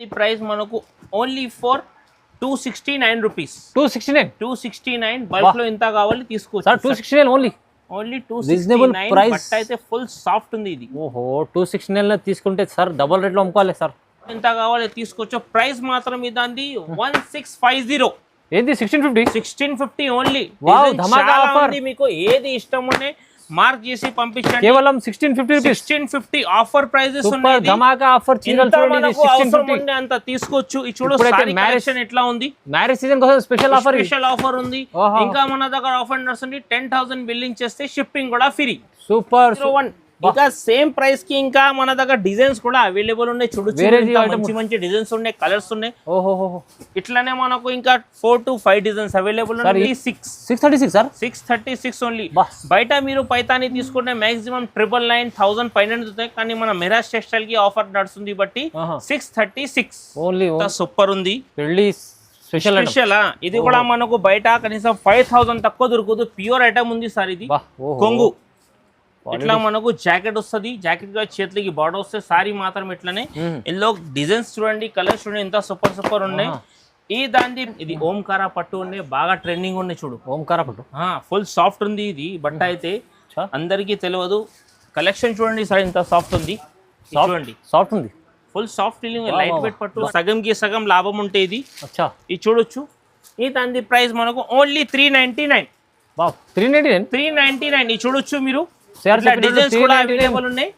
The price మనకు only for 269 rupees. 269 bulk లో ఎంత కావాలి తీసుకోవచ్చు సార్. 269 ఓన్లీ 269 బట్ అయితే ఫుల్ సాఫ్ట్ ఉంది ఇది. ఓహో 269 లో తీసుకుంటే సార్ డబుల్ రేట్ లో అమ్ముకోవాలి సార్. ఎంత కావాలి తీసుకోవచ్చు. ప్రైస్ మాత్రం ఇదండి 1650. ఏంది 1650 ఓన్లీ. వావ్ ధమాకా ఆఫర్. మీకు ఏది ఇష్టం ఉంటే మార్క్ చేసి పంపించండి. కేవలం 1650 రూపీస్. 1650 ఆఫర్ ప్రైజెస్ ఉన్నాయి. ధమాకా ఆఫర్ చీరలు చూడండి 1650 అంత తీసుకోవచ్చు. ఈ చూడు సారీ కలెక్షన్ ఎట్లా ఉంది. మ్యారేజ్ సీజన్ కోసం స్పెషల్ ఆఫర్ ఉంది. ఇంకా మన దగ్గర ఆఫర్ నడుస్తుంది. 10,000 బిల్లింగ్ చేస్తే షిప్పింగ్ కూడా ఫ్రీ. సూపర్. ఇంకా సేమ్ ప్రైస్ కి ఇంకా మన దగ్గర డిజైన్స్ కూడా అవైలబుల్ ఉన్నాయి. చూడొచ్చు మంచి డిజైన్స్ ఉన్నాయి, కలర్స్ ఉన్నాయి. ఇట్లానే మనకు ఇంకా 4 to 5 డిజైన్స్ అవైలబుల్ ఉన్నాయి. 636 సార్. 636 ఓన్లీ. బయట మీరు పైతాని తీసుకుంటే మాక్సిమం 999 పైన ఉంటాయి. కానీ మన మెరాజ్ టెక్స్టైల్ కి ఆఫర్ నడుస్తుంది బట్టి 636 ఓన్లీ. సూపర్ ఉంది. పెళ్లి స్పెషల్. ఇది కూడా మనకు బయట కనీసం 5000 తక్కువ దొరుకుతుంది. ప్యూర్ ఐటమ్ ఉంది సార్. ఇది కొంగు. ఇట్లా మనకు జాకెట్ వస్తుంది. జాకెట్ చేతులకి బార్డర్ వస్తుంది. సారీ మాత్రం ఇట్లానే ఇందులో డిజైన్స్ చూడండి, కలర్స్ చూడండి ఎంత సూపర్ ఉన్నాయి. ఈ దాన్ని ఇది ఓంకార పట్టు ఉన్నాయి, బాగా ట్రెండింగ్ ఉన్నాయి. చూడు ఓంకార పట్టు ఫుల్ సాఫ్ట్ ఉంది. ఇది బట్ట అయితే అందరికీ తెలియదు. కలెక్షన్ చూడండి సార్ ఎంత సాఫ్ట్ ఉంది. చూడండి సాఫ్ట్ ఉంది, full soft feeling, light weight పట్టు. సగంకి సగం లాభం ఉంటే ఇది చూడొచ్చు. ఈ దాని ప్రైస్ మనకు ఓన్లీ 399. 399 ఇది చూడొచ్చు మీరు. డిజైన్స్ కూడా అవైలబుల్ ఉన్నాయి.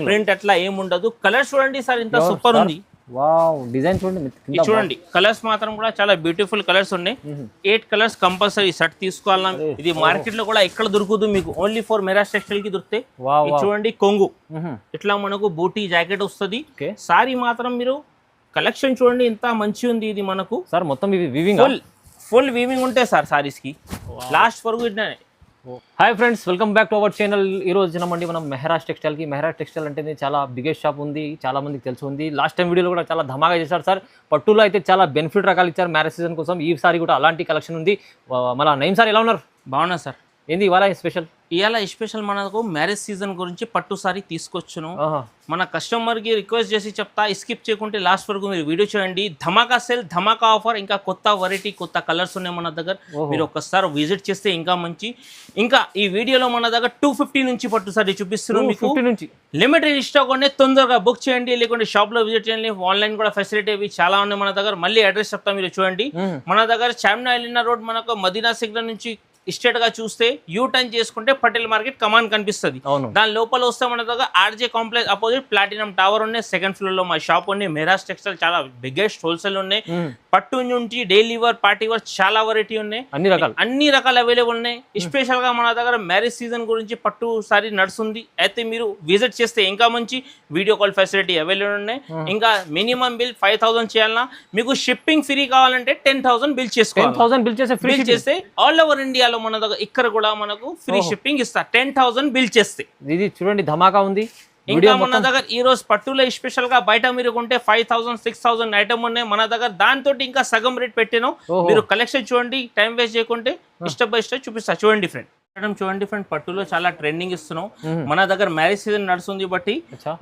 ప్రింట్ అట్లా ఏముండదు. కలర్స్ చూడండి సార్ ఎంత సూపర్ ఉంది. డిజైన్ చూడండి, చూడండి కలర్స్ మాత్రం కూడా చాలా బ్యూటిఫుల్ కలర్స్ ఉన్నాయి. 8 కలర్స్ కంపల్సరీ సెట్ తీసుకోవాలన్నా. ఇది మార్కెట్ లో కూడా ఎక్కడ దొరుకుతుంది మీకు, ఓన్లీ ఫర్ మెరాజ్ టెక్స్టైల్ కి దొరుకుతాయి. చూడండి కొంగు ఇట్లా మనకు బూటీ జాకెట్ వస్తుంది. సారీ మాత్రం మీరు కలెక్షన్ చూడండి ఎంత మంచి ఉంది. ఇది మనకు సార్ మొత్తం ఫుల్ వీవింగ్ ఉంటాయి సార్ సారీస్ కి లాస్ట్ వరకు. ఇట్లా hi friends, welcome back to our channel. ఈ రోజు వచ్చినామండి మనం మెహరాజ్ టెక్స్టైల్కి. మెహరాజ్ టెక్స్టైల్ అంటే చాలా బిగ్గెస్ట్ షాప్ ఉంది, చాలా మందికి తెలిసి ఉంది. లాస్ట్ టైం వీడియోలో కూడా చాలా ధమాగా చేశారు సార్. పట్టులో అయితే చాలా బెనిఫిట్ రకాలు ఇచ్చారు మ్యారేజ్ సీజన్ కోసం. ఈసారి కూడా అలాంటి కలెక్షన్ ఉంది. మళ్ళీ నయం సార్ ఎలా ఉన్నారు? బాగున్నా సార్. ఏంది ఇవాళ స్పెషల్? ఇవాళ స్పెషల్ మనకు మ్యారేజ్ సీజన్ గురించి పట్టు సారీ తీసుకొచ్చును. మన కస్టమర్కి రిక్వెస్ట్ చేసి చెప్తా, స్కిప్ చేయకుంటే లాస్ట్ వరకు మీరు వీడియో చూడండి. ధమాకా సేల్, ధమాకా ఆఫర్, ఇంకా కొత్త వెరైటీ, కొత్త కలర్స్ ఉన్నాయి మన దగ్గర. మీరు ఒక్కసారి విజిట్ చేస్తే ఇంకా మంచి. ఇంకా ఈ వీడియోలో మన దగ్గర 250 నుంచి పట్టు సారీ చూపిస్తున్నాం మీకు. లిమిటెడ్ స్టాక్ ఉన్నాయి, తొందరగా బుక్ చేయండి. లేకుంటే షాప్ లో విజిట్ చేయండి. ఆన్లైన్ కూడా ఫెసిలిటీ అవి చాలా ఉన్నాయి మన దగ్గర. మళ్ళీ అడ్రస్ చెప్తా, మీరు చూడండి. మన దగ్గర చార్మినార్ రోడ్ మనకు మదీనా సిగ్నల్ నుంచి స్ట్రేట్ గా చూస్తే యూ టర్న్ చేసుకుంటే పటేల్ మార్కెట్ కమాన్ కనిపిస్తుంది. దాని లోపల వస్తే మన దగ్గర RJ complex opposite platinum tower ఉన్నాయి. సెకండ్ ఫ్లోర్ లో మా షాప్ ఉన్నాయి. మెరాజ్ టెక్స్టైల్ చాలా బిగ్గెస్ట్ హోల్సేల్ ఉన్నాయి. పట్టు నుంచి డైలీ వేర్, పార్టీ వేర్ చాలా వెరైటీ ఉన్నాయి. అన్ని రకాలు అవైలబుల్ ఉన్నాయి. స్పెషల్ గా మన దగ్గర మ్యారేజ్ సీజన్ గురించి పట్టు సారీ నడుస్తుంది. అయితే మీరు విజిట్ చేస్తే ఇంకా మంచి. వీడియో కాల్ ఫెసిలిటీ అవైలబుల్ ఉన్నాయి. ఇంకా మినిమం బిల్ 5000 చేయాలన్నా. మీకు షిప్పింగ్ ఫ్రీ కావాలంటే 10,000 బిల్ చేసుకోవాలి. 10,000 బిల్ చేస్తే ఆల్ ఓవర్ ఇండియాలో మన దగ్గర ఇక్కడ కూడా మనకు ఫ్రీ షిప్పింగ్ ఇస్తా 10,000 బిల్ చేస్తే. ఇది చూడండి ధమాకా ఉంది. ఇంకా మన దగ్గర ఈ రోజు పట్టులో స్పెషల్ గా బయట మీరు కొంటే 5,000 6,000 ఐటమ్ ఉన్నాయి మన దగ్గర. దాంతో ఇంకా సగం రేట్ పెట్టాను. మీరు కలెక్షన్ చూడండి, టైం వేస్ట్ చేయకుంటే స్టెప్ బై స్టెప్ చూపిస్తా. చూడండి ఫ్రెండ్, చూడండి ఫ్రెండ్, పట్టులో చాలా ట్రెండింగ్ ఇస్తున్నాం. మన దగ్గర మ్యారేజ్ సీజన్ నడుస్తుంది బట్టి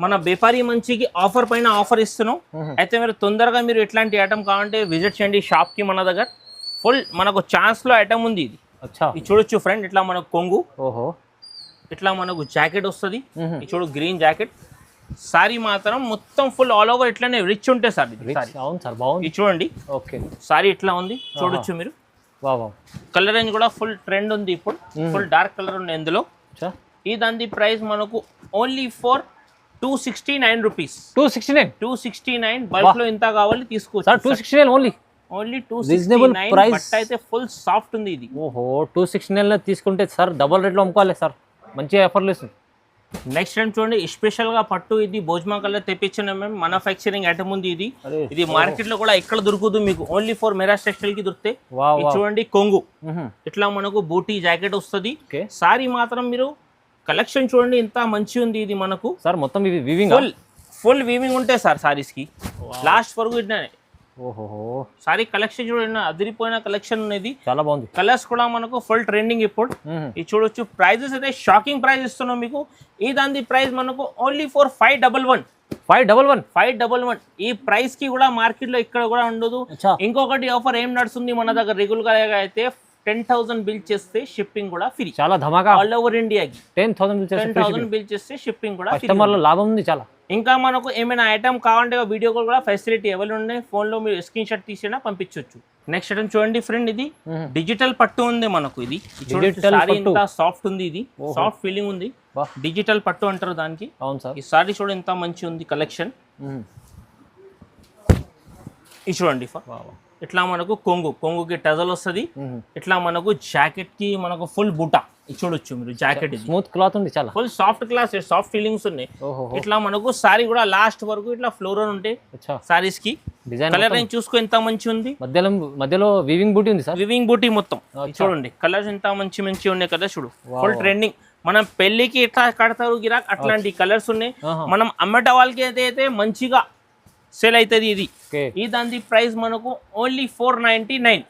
మన బేపారీ మంచికి ఆఫర్ పైన ఆఫర్ ఇస్తున్నాం. అయితే మీరు తొందరగా మీరు ఎట్లాంటి ఐటమ్ కావాలంటే విజిట్ చేయండి షాప్ కి. మన దగ్గర ఫుల్ మనకు ఛాన్స్ లో ఐటమ్ ఉంది. ఇది చూడొచ్చు ఫ్రెండ్. ఇట్లా మనకు కొంగు, ఇట్లా మనకు జాకెట్ వస్తుంది. చూడు గ్రీన్ జాకెట్. సారీ మాత్రం మొత్తం ఫుల్ ఆల్ ఓవర్ ఇట్లానే రిచ్ ఉంటాయి సార్. ఇది చూడండి సారీ ఇట్లా ఉంది. చూడొచ్చు మీరు. కలర్ రేంజ్ కూడా ఫుల్ ట్రెండ్ ఉంది. ఇప్పుడు ఫుల్ డార్క్ కలర్ ఉంది ఇందులో. ఈ దాని ప్రైస్ మనకు ఓన్లీ ఫర్ 269 రూపీస్. 269 బల్క్ లో ఎంత కావాలి తీసుకోవచ్చు. 269 ఓన్లీ 269 బట్ అయితే ఫుల్ సాఫ్ట్ ఉంది. ఇది 269 లో తీసుకుంటే సార్ డబుల్ రేట్ లో అమ్ముకోవాలి సార్. మంచి ఆఫర్ లేదు. నెక్స్ట్ టైం చూడండి స్పెషల్ గా పట్టు. ఇది భోజ్మా కలర్ తెప్పించిన మేము మ్యానుఫ్యాక్చరింగ్ ఐటమ్ ఉంది. ఇది మార్కెట్ లో కూడా ఎక్కడ దొరుకుతుంది మీకు, ఓన్లీ ఫర్ మెరాజ్ టెక్స్టైల్ కి దొరుకుతాయి. చూడండి కొంగు ఇట్లా మనకు బూటీ జాకెట్ వస్తుంది. సారీ మాత్రం మీరు కలెక్షన్ చూడండి ఎంత మంచి ఉంది. ఇది మనకు సార్ మొత్తం ఫుల్ వీవింగ్ ఉంటాయి సార్ సారీస్ కి లాస్ట్ వరకు. సారీ కలెక్షన్ చూడండి, అదిరిపోయిన కలెక్షన్ ఉన్నది. చాలా బాగుంది. కలర్స్ కూడా మనకు ఫుల్ ట్రెండింగ్ ఇప్పుడు. ఇది చూడొచ్చు. ప్రైజెస్ అయితే షాకింగ్ ప్రైస్ ఇస్తున్నాం మీకు. ఈ దాని ప్రైస్ మనకు ఓన్లీ ఫర్ 511. 511. 511 ఈ ప్రైస్ కి కూడా మార్కెట్ లో ఇక్కడ కూడా ఉండదు. అచ్చా. ఇంకొకటి ఆఫర్ ఏం నడుస్తుంది మన దగ్గర రెగ్యులర్ గా అయితే 10,000 బిల్ చేస్తే షిప్పింగ్ కూడా ఫ్రీ. చాలా ధమాకా. ఆల్ ఓవర్ ఇండియాకి 10,000 బిల్ చేస్తే షిప్పింగ్ కూడా ఫ్రీ. కస్టమర్ల లాభం ఉంది చాలా. ఇంకా మనకు ఏమైనా ఐటమ్ కావాలంటే వీడియో కాల్ కూడా ఫెసిలిటీ అవైలబుల్ ఉన్నాయి. ఫోన్ లో మీరు స్క్రీన్ షాట్ తీసినా పంపించవచ్చు. నెక్స్ట్ ఐటమ్ చూడండి ఫ్రెండ్, ఇది డిజిటల్ పట్టు ఉంది మనకు. ఇది సారీ ఎంత సాఫ్ట్ ఉంది, ఇది సాఫ్ట్ ఫీలింగ్ ఉంది. డిజిటల్ పట్టు అంటారు దానికి. అవును సార్. ఈ సారీ చూడండి ఎంత మంచి ఉంది కలెక్షన్. ఇది చూడండి ఇట్లా మనకు కొంగుకి టజల్ వస్తుంది. ఇట్లా మనకు జాకెట్ కి మనకు ఫుల్ బూటా చూడొచ్చు మీరు. జాకెట్ స్మూత్ క్లాత్ ఉంది, చాలా full soft cloth, soft feelings ఉన్నాయి. ఇట్లా మనకు సారీ కూడా లాస్ట్ వరకు ఇట్లా ఫ్లోరల్ ఉంటాయి సారీస్ కి. డిజైన్ కలర్ రేంజ్ చూసుకో ఎంత మంచి ఉంది. మధ్యలో వీవింగ్ బూటీ ఉంది సార్. వివింగ్ బూటీ మొత్తం చూడండి. కలర్స్ ఎంత మంచి మంచి ఉన్నాయి కదా చూడు. Full trending. మనం పెళ్లికి ఎట్లా కడతారు గిరాక్ అట్లాంటి కలర్స్ ఉన్నాయి. మనం అమ్మట వాళ్ళకి అయితే మంచిగా సేల్ అవుతుంది. ఇది ఈ దాని ప్రైస్ మనకు ఓన్లీ 499.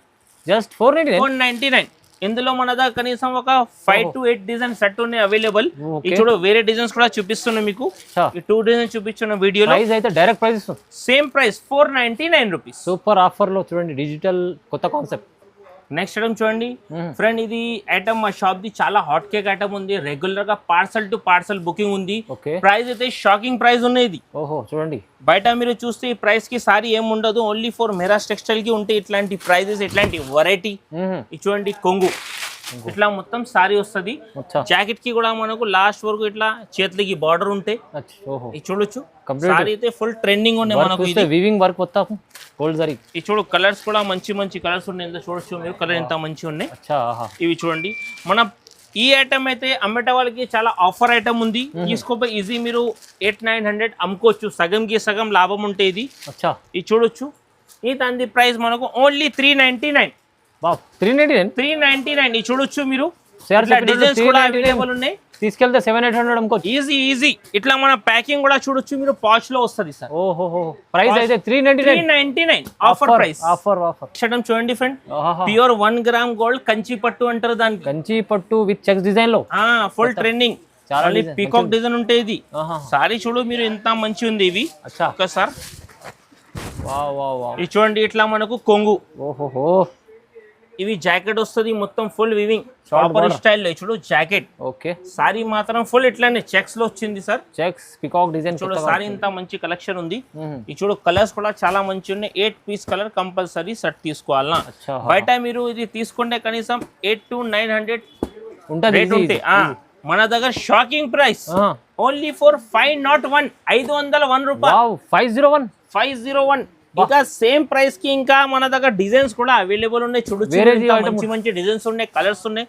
జస్ట్ 499. ఇందులో మన దగ్గర కనీసం ఒక 5 to 8 డిజైన్ సెట్ ఉన్నాయి అవైలబుల్. ఇప్పుడు వేరే డిజైన్స్ కూడా చూపిస్తున్నాం మీకు. ఈ 2 డిజైన్ చూపించిన వీడియోలో ప్రైస్ అయితే direct price same price 499 rupees. Super offer లో చూడండి, డిజిటల్ కొత్త కాన్సెప్ట్. నెక్స్ట్ ఐటమ్ చూడండి ఫ్రెండ్, ఇది ఐటమ్ మా షాప్ ది చాలా హాట్ కేక్ ఐటమ్ ఉంది. రెగ్యులర్ గా పార్సల్ టు పార్సల్ బుకింగ్ ఉంది. ప్రైస్ అయితే షాకింగ్ ప్రైస్ ఉన్నాయి. ఓహో చూడండి, బయట మీరు చూస్తే ఈ ప్రైస్ కి సారీ ఏం ఉండదు. ఓన్లీ ఫర్ మెరాజ్ టెక్స్టైల్ కి ఉంటాయి ఇట్లాంటి ప్రైజెస్, ఇట్లాంటి వెరైటీ. ఇది చూడండి కొంగు ఇట్లా మొత్తం సారీ వస్తుంది. జాకెట్ కి కూడా మనకు లాస్ట్ వరకు ఇట్లా చేతులకి బార్డర్ ఉంటాయి. ఇది చూడొచ్చు. సారీ అయితే ఫుల్ ట్రెండింగ్ ఉన్నాయి మనకు. ఇది వీవింగ్ వర్క్ మొత్తం గోల్డ్ జరీ. ఇది చూడు, కలర్స్ కూడా మంచి మంచి కలర్స్ ఉన్నాయి. ఎంత చూడొచ్చు మీరు, కలర్ ఎంత మంచి ఉన్నాయి. ఇవి చూడండి. మన ఈ ఐటమ్ అయితే అమ్మేట వాళ్ళకి చాలా ఆఫర్ ఐటమ్ ఉంది. తీసుకోపోయి ఈజీ మీరు 800-900 అమ్ముకోవచ్చు. సగంకి సగం లాభం ఉంటే ఇది. ఇది చూడొచ్చు. ఈ దాని ప్రైస్ మనకు ఓన్లీ 399. 399. ఇది చూడొచ్చు మీరు. డిజైన్స్ కూడా అవైలబుల్ ఉన్నాయి. తీసుకెళ్తే 700-800 అమ్ముకోవచ్చు. ఈజీ. ఇట్లా మన ప్యాకింగ్ కూడా చూడొచ్చు మీరు. పాచ్ లో వస్తుంది సార్. ఓహో ప్రైస్ అయితే 399 ఆఫర్ ప్రైస్. ఆఫర్ చూడండి friend, pure 1 gram gold Kanchi పట్టు అంటారు దానికి. కంచి పట్టు విత్ చెక్స్ డిజైన్ లో ఫుల్ ట్రెండింగ్. పీకాక్ డిజైన్ ఉంటాయి. ఇది సారీ చూడు మీరు ఎంత మంచి ఉంది. ఇవి ఒకసారి ఇది చూడండి. ఇట్లా మనకు కొంగు. ఓహో ఇవి జాకెట్ వస్తుంది మొత్తం ఫుల్ వివింగ్ ప్రాపర్ స్టైల్లో. చూడు జాకెట్. ఓకే. సారీ మాత్రం ఫుల్ ఇట్లానే చెక్స్ లో వచ్చింది సార్. Checks peacock design. చూడు సారీ ఇంత మంచి కలెక్షన్ ఉంది. ఈ చూడు కలర్స్ కూడా చాలా మంచి ఉన్నాయి. 8 పీస్ కలర్ కంపల్సరీ సెట్ తీసుకోవాలన్నా. బయట మీరు ఇది తీసుకుంటే కనీసం 800 to 900 ఉంటుంది. మన దగ్గర షాకింగ్ ప్రైస్ ఓన్లీ ఫర్ 501. 501 రూపాయలు. 501. ఇంకా సేమ్ ప్రైస్ కి ఇంకా మన దగ్గర డిజైన్స్ కూడా అవైలబుల్ ఉన్నాయి. మంచి మంచి డిజైన్స్ ఉన్నాయి, కలర్స్ ఉన్నాయి.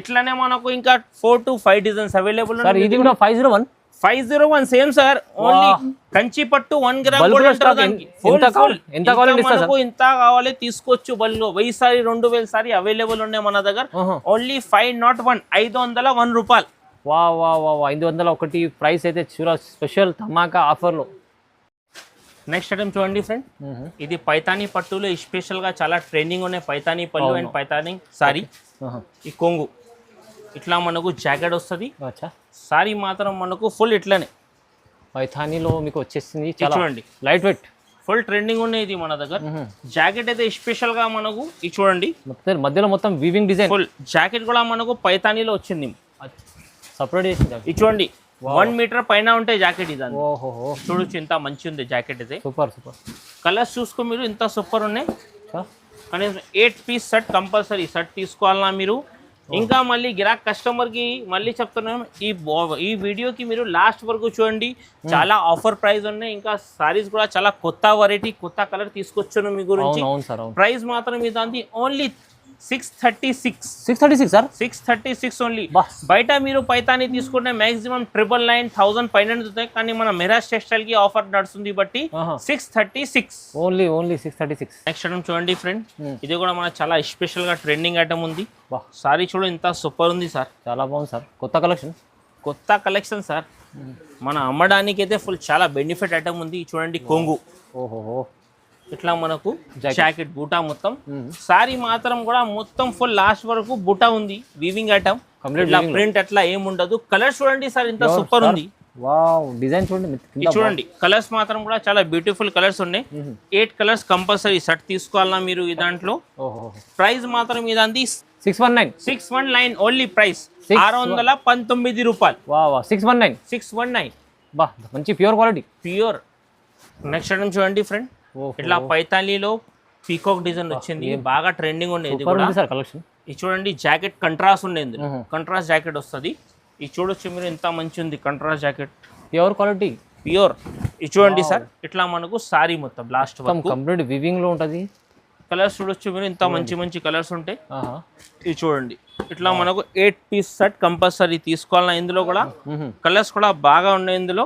ఇట్లానే మనకు ఇంకా 4 to 5 డిజైన్స్ అవైలబుల్ ఉన్నాయి. ఇది కూడా 501 సేమ్ సార్. ఓన్లీ కంచి పట్టు 1 గ్రామ్ ఇంత కావాలి తీసుకోవచ్చు. బల్లు 1000 సారీ 2000 సారీ అవైలబుల్ ఉన్నాయి మన దగ్గర. ఓన్లీ 501. 501 రూపాయలు. 501 ప్రైస్ అయితే చూడ స్పెషల్ ధమాకా ఆఫర్ లో. నెక్స్ట్ ఐటమ్ చూడండి ఫ్రెండ్, ఇది పైతానీ పట్టులో స్పెషల్ గా చాలా ట్రెండింగ్ ఉన్నాయి. పైతానీ పళ్ళు అండ్ పైతానీ సారీ. ఈ కొంగు ఇట్లా మనకు జాకెట్ వస్తుంది. సారీ మాత్రం మనకు ఫుల్ ఇట్లానే పైతానీలో మీకు వచ్చేసింది. చూడండి లైట్ వెయిట్ ఫుల్ ట్రెండింగ్ ఉన్నాయి ఇది మన దగ్గర. జాకెట్ అయితే స్పెషల్ గా మనకు ఇది చూడండి. మధ్యలో మొత్తం వీవింగ్ డిజైన్. ఫుల్ జాకెట్ కూడా మనకు పైతానీలో వచ్చింది. సపరేట్ చేసింది. ఇది చూడండి 1 మీటర్ పైన ఉంటాయి జాకెట్. ఇది చూడొచ్చు ఎంత మంచి ఉంది జాకెట్. అయితే సూపర్. కలర్స్ చూసుకో మీరు, ఇంత సూపర్ ఉన్నాయి. కనీసం 8 పీస్ సెట్ కంపల్సరీ సెట్ తీసుకోవాలన్నా మీరు. ఇంకా మళ్ళీ గిరాక్ కస్టమర్ కి మళ్ళీ చెప్తున్నాం, ఈ వీడియోకి మీరు లాస్ట్ వరకు చూడండి. చాలా ఆఫర్ ప్రైస్ ఉన్నాయి. ఇంకా సారీస్ కూడా చాలా కొత్త వెరైటీ, కొత్త కలర్ తీసుకొచ్చాను మీ గురించి. ప్రైస్ మాత్రం ఇదంతా ఓన్లీ 636 సార్. 636 ఓన్లీ. బయట మీరు పైతాని తీసుకుంటే మాక్సిమం 999 పైన ఉంటాయి. కానీ మన మెరాజ్ టెక్స్టైల్ కి ఆఫర్ నడుస్తుంది బట్టి 636 ఓన్లీ 636. నెక్స్ట్ ఐటమ్ చూడండి ఫ్రెండ్, ఇది కూడా మన చాలా స్పెషల్ గా ట్రెండింగ్ ఐటమ్ ఉంది. సారీ చూడు ఎంత సూపర్ ఉంది సార్. చాలా బాగుంది సార్. కొత్త కలెక్షన్ సార్. మన అమ్మడానికి అయితే ఫుల్ చాలా బెనిఫిట్ ఐటమ్ ఉంది. చూడండి కొంగు. ఇట్లా మనకు జాకెట్ బూటా మొత్తం. సారీ మాత్రం కూడా మొత్తం ఫుల్ లాస్ట్ వరకు బూటా ఉంది. Weaving item. ప్రింట్ అట్లా ఏముండదు. కలర్ చూడండి సార్ ఇంత సూపర్ ఉంది. వావ్ డిజైన్ చూడండి ఇది చూడండి కలర్స్ మాత్రం కూడా చాలా బ్యూటిఫుల్ కలర్స్ ఉన్నాయి 8 కలర్స్ కంపల్సరీ సెట్ తీసుకోవాలన్నా మీరు ఈ దాంట్లో ఓహో ప్రైస్ మాత్రం ఇదంది 619 ఓన్లీ ప్రైస్ 619 రూపాయలు వావ్ 619 బా మంచి pure quality pure next item చూడండి ఫ్రెండ్ ఇట్లా పైతాలీలో పీకాక్ డిజైన్ వచ్చింది బాగా ట్రెండింగ్ ఉండేది ఇది కూడా సార్ కలెక్షన్ ఇది చూడండి జాకెట్ కంట్రాస్ట్ ఉండేది కంట్రాస్ట్ జాకెట్ వస్తుంది ఇది చూడొచ్చు మీరు ఎంత మంచి ఉంది contrast jacket pure quality pure ఇది చూడండి సార్ ఇట్లా మనకు సారీ మొత్తం లాస్ట్ వరకు కంప్లీట్ వివింగ్ లో ఉంటది కలర్స్ చూడొచ్చు మీరు ఇంత మంచి మంచి కలర్స్ ఉంటాయి ఇది చూడండి ఇట్లా మనకు 8 పీస్ సెట్ కంపల్సరీ తీసుకోవాలన్నా ఇందులో కూడా కలర్స్ కూడా బాగా ఉన్నాయి ఇందులో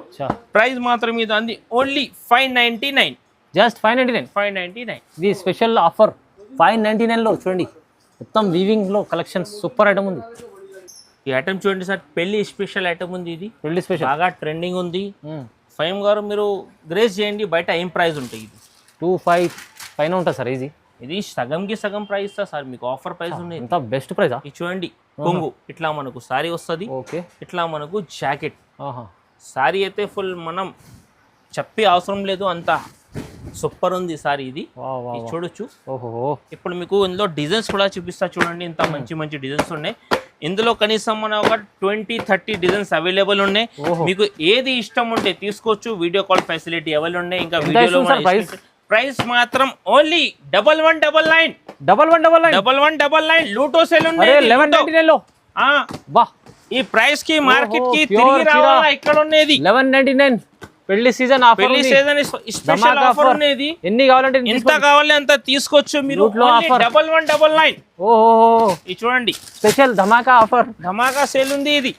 ప్రైస్ మాత్రం ఇది అంది ఓన్లీ 599 జస్ట్ 599 ఇది స్పెషల్ ఆఫర్ 599 లో చూడండి మొత్తం వీవింగ్ లో కలెక్షన్ సూపర్ ఐటమ్ ఉంది ఈ ఐటమ్ చూడండి సార్ పెళ్లి స్పెషల్ ఐటమ్ ఉంది ఇది పెళ్లి స్పెషల్ బాగా ట్రెండింగ్ ఉంది ఫైమ్ గారు మీరు గ్రేస్ చేయండి బయట ఏం ప్రైస్ ఉంటాయి ఇది 25 పైన ఉంటుంది సార్ ఇది సగంకి సగం ప్రైస్ సార్ మీకు ఆఫర్ ప్రైస్ ఉన్నాయి ఎంత బెస్ట్ ప్రైస్ ఇది చూడండి కొంగు ఇట్లా మనకు సారీ వస్తుంది ఓకే ఇట్లా మనకు జాకెట్ సారీ అయితే ఫుల్ మనం చెప్పి అవసరం లేదు అంత సూపర్ ఉంది సారీ ఇది చూడొచ్చు ఓహో ఇప్పుడు మీకు ఇందులో డిజైన్స్ కూడా చూపిస్తా చూడండి ఇంత మంచి మంచి డిజైన్స్ ఉన్నాయి ఇందులో కనీసం మన ఒక 20-30 డిజైన్స్ అవైలబుల్ ఉన్నాయి మీకు ఏది ఇష్టం ఉంటే తీసుకోవచ్చు వీడియో కాల్ ఫెసిలిటీ అవైలబుల్ ఉన్నాయి ఇంకా వీడియోలో ప్రైస్ మాత్రం ఓన్లీ 1199 లూటో సేల్ ఉంది 1199 లో బా ఈ ప్రైస్ కి మార్కెట్ కి తిరిగి రావాలా ఇక్కడ ఉన్నది 1199 పెళ్లి సీజన్ ఆఫర్ పెళ్లి సీజన్ స్పెషల్ ఆఫర్ ఉన్నది ఎన్ని కావాలంటే ఎంత కావాలి అంత తీసుకోవచ్చు మీరు 1199 ఓహో ఇది చూడండి స్పెషల్ ధమాకా ఆఫర్ ధమాకా సేల్ ఉంది ఇది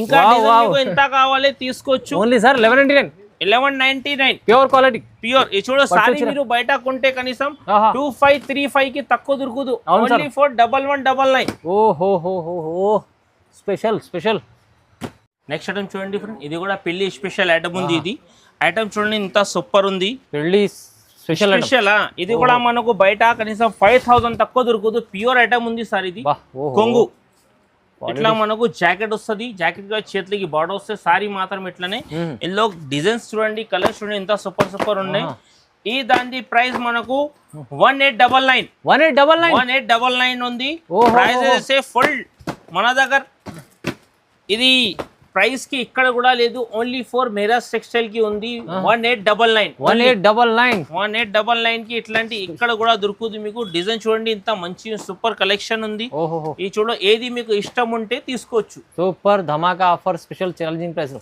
ఇంకా డిజైన్ ఎంత కావాలి తీసుకోవచ్చు only sir 1199 pure quality pure ఇది చూడ సారీ మీరు బయట కొంటే కనీసం 2535 కి తక్కువ దొరుకుదు ఓన్లీ ఫర్ 1199 ఓహో స్పెషల్ నెక్స్ట్ ఐటమ్ చూడండి ఫ్రెండ్ ఇది కూడా పెళ్లి స్పెషల్ ఐటమ్ ఉంది ఇది ఐటమ్ చూడండి ఇంత సూపర్ ఉంది పెళ్లి స్పెషల్ ఇది కూడా మనకు బయట కనీసం 5000 తక్కువ దొరుకుదు ప్యూర్ ఐటమ్ ఉంది సార్ ఇది కొంగు ఇట్లా మనకు జాకెట్ వస్తుంది జాకెట్ చేతులకి బార్డర్ వస్తే సారీ మాత్రం ఇట్లానే ఇందులో డిజైన్స్ చూడండి కలర్స్ చూడండి ఇంత సూపర్ ఉన్నాయి ఈ దాని ప్రైస్ మనకు 1899 ఉంది ప్రైస్ అయితే ఫుల్ మన దగ్గర ఇది ప్రైస్ కి ఇక్కడ కూడా లేదు ఓన్లీ ఫర్ మెరాజ్ టెక్స్టైల్ కి ఉంది 1899 కి ఇట్లాంటి ఇక్కడ కూడా దొరుకుతుంది మీకు డిజైన్ చూడండి ఇంత మంచి సూపర్ కలెక్షన్ ఉంది ఈ చూడ ఏది మీకు ఇష్టం ఉంటే తీసుకోవచ్చు సూపర్ ధమాకా ఆఫర్ స్పెషల్ ఛాలెంజింగ్ ప్రైస్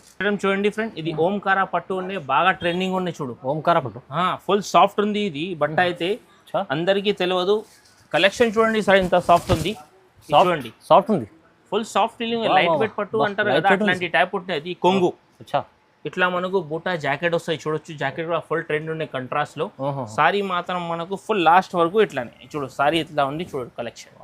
చూడండి ఫ్రెండ్ ఇది ఓంకార పట్టు ఉన్నాయి బాగా ట్రెండింగ్ ఉన్నాయి చూడు ఓంకార పట్టు ఫుల్ సాఫ్ట్ ఉంది ఇది బట్ట అయితే అందరికీ తెలియదు కలెక్షన్ చూడండి సార్ ఇంత సాఫ్ట్ ఉంది చూడండి సాఫ్ట్ ఉంది full soft feeling light weight పట్టు అంటారు కదా అట్లాంటి టైప్ ఉంటుంది అది కొంగు ఇట్లా మనకు బూటా జాకెట్ వస్తాయి చూడొచ్చు జాకెట్ కూడా ఫుల్ ట్రెండ్ ఉన్నాయి కంట్రాస్ట్ లో సారీ మాత్రం మనకు ఫుల్ లాస్ట్ వరకు ఇట్లానే చూడు సారీ ఇట్లా ఉంది చూడు కలెక్షన్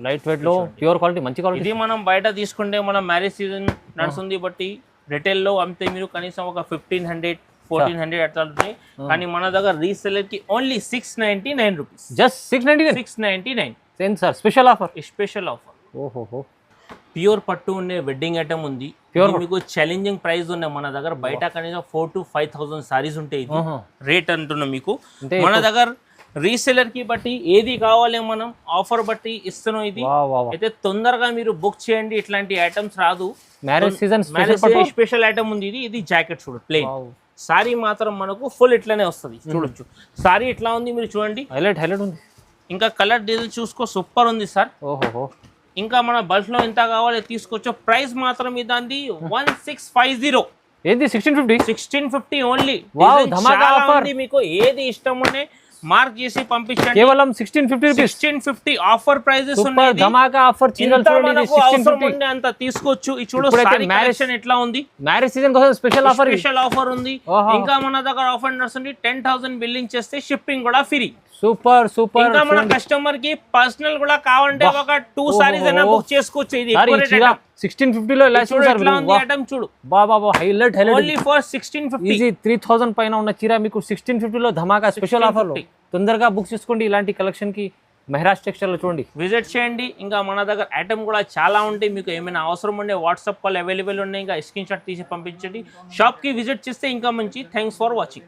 లైట్ వెయిట్ లో ప్యూర్ క్వాలిటీ మంచి క్వాలిటీ ఇది మనం బయట తీసుకుంటే మనం మ్యారేజ్ సీజన్ నడుస్తుంది బట్టి రిటైల్ లో అమ్మితే మీరు కనీసం ఒక 1500-1400 అట్లా ఉంటాయి కానీ మన దగ్గర రీసెలర్ కి only 699 rupees just 699 sir special offer ఓహో ప్యూర్ పట్టు ఉండే వెడ్డింగ్ ఐటమ్ ఉంది మీకు ఛాలెంజింగ్ ప్రైస్ ఉన్నాయి మన దగ్గర బయట కనీసం 4,000 to 5,000 సారీస్ ఉంటాయి రేట్ అంటున్నాం మీకు మన దగ్గర రీసెలర్ కి బట్టి ఏది కావాలి మనం ఆఫర్ బట్టి ఇస్తున్నాం ఇది అయితే తొందరగా మీరు బుక్ చేయండి ఇట్లాంటి ఐటమ్స్ రాదు మ్యారేజ్ సీజన్ స్పెషల్ ఐటమ్ ఉంది ఇది జాకెట్ చూడు ప్లెయిన్ సారీ మాత్రం మనకు ఫుల్ ఇట్లానే వస్తుంది చూడొచ్చు సారీ ఇట్లా ఉంది మీరు చూడండి హైలైట్ ఉంది ఇంకా కలర్ డిజైన్ చూసుకో సూపర్ ఉంది సార్ ఇంకా మన బల్క్ లో ఎంత కావాలి తీసుకోవచ్చు ప్రైస్ మాత్రం ఇదండి 1650 ఏంది 1650 ఓన్లీ మీకు ఏది ఇష్టం ఉన్నాయి మార్క్ చేసి పంపించండి కేవలం 1650 ఆఫర్ ప్రైజెస్ ఉన్నాయి ధమాకా ఆఫర్ చీరలు చూడండి 1650 అంత తీసుకోవచ్చు ఈ చూడు సారీ కలెక్షన్ ఎట్లా ఉంది మ్యారేజ్ సీజన్ కోసం స్పెషల్ ఆఫర్ ఉంది ఇంకా మన దగ్గర ఆఫర్ నడుస్తుంది 10,000 బిల్లింగ్ చేస్తే షిప్పింగ్ కూడా ఫ్రీ సూపర్ ఇంకా మన కస్టమర్ కి పర్సనల్ కూడా కావాలంటే ఒక 2 సారీస్ అయినా బుక్ చేసుకోవచ్చు ఇది 1650 లో ఎలా ఉంది ఐటమ్ చూడు హైలైట్ ఓన్లీ ఫర్ 1650 ఈజీ 3000 పైన ఉన్న చీర మీకు 1650 లో ధమాకా స్పెషల్ ఆఫర్ లో తొందరగా బుక్ చేసుకోండి ఇలాంటి కలెక్షన్ కి మెహరాజ్ టెక్స్టైల్లో చూడండి. విజిట్ చేయండి. ఇంకా మన దగ్గర ఐటమ్ కూడా చాలా ఉంటాయి. మీకు ఏమైనా అవసరం ఉండే వాట్సాప్ కాల్ అవైలబుల్ ఉన్నాయి. ఇంకా స్క్రీన్ షాట్ తీసి పంపించండి. షాప్కి విజిట్ చేస్తే ఇంకా మంచి. Thanks for watching.